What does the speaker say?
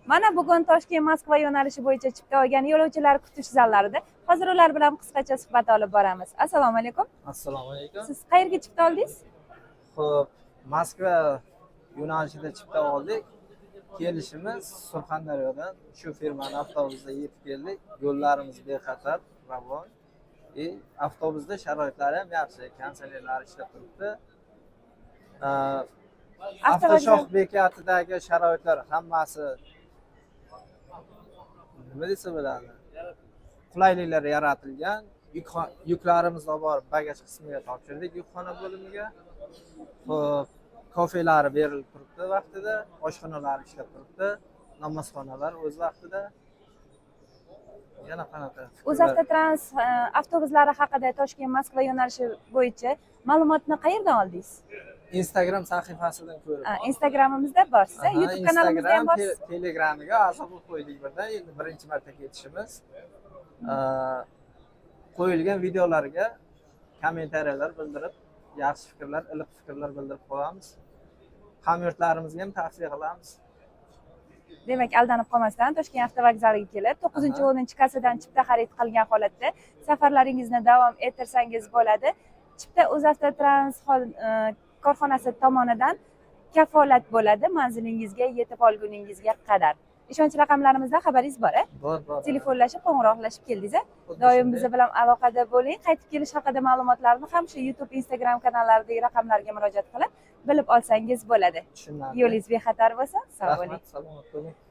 Mana bugun Toshkent Moskva yo'nalishi bo'yicha chipta olgan yo'lovchilar kutish zallarida. Hozir ular bilan qisqacha suhbat olib boramiz. Assalomu alaykum. Assalomu alaykum. Siz qayerga chipta oldingiz? Xo'p, Moskva yo'nalishida chipta oldik. Kelishimiz Surxondaryodan shu firmani avtobusda yetib keldik. Yo'llarimiz bexatar, ravon. Avtobusda sharoitlari ham yaxshi, konditsionerlar ishlab turibdi. Avtoshoh bekatidagi sharoitlar hammasi nima desa bo'ladi? Qulayliklar yaratilgan. Yuklarimizni olib borib bagaj qismiga topshirdik, yukxona bo'limiga. Xo'p, kofelari berilib turibdi vaqtida, oshxonalar ishlab turibdi, namozxonalar o'z vaqtida. Yana qanaqa? O'zavtotrans avtobuslari haqida Toshkent Moskva yo'nalishi bo'yicha ma'lumotni qayerdan oldingiz? Instagram sahifasidan ko'rib. Instagramimizda bor. Siz YouTube kanalimizda ham bor. Telegramga a'zo bo'lib qo'ydik birdan. Endi birinchi marta ketishimiz. Qo'yilgan videolarga kommentariyalar bildirib, yaxshi fikrlar, iliq fikrlar bildirib qo'yamiz. Hamyurtlarimizga ham tavsiya qilamiz. Demak, aldanib qolmasdan Toshkent avtovokzaliga kelib, 9-10 kassadan chipta xarid qilgan holatda safarlaringizni davom ettirsangiz bo'ladi. Chipta O'zavtotrans korxonasi tomonidan kafolat bo'ladi manzilingizga yetib olguningizga qadar. Ishonch raqamlarimizdan xabaringiz bor-a? Bor. Telefonlashib, qo'ng'iroqlashib keldingiz-a? Doim biz bilan aloqada bo'ling. Qaytib kelish haqida ma'lumotlarni ham shu YouTube, Instagram kanallardagi raqamlarga murojaat qilib bilib olsangiz bo'ladi. Tushunarli. Yo'lingiz bexatar bo'lsin. Sog' bo'ling. Rahmat, salomat bo'ling.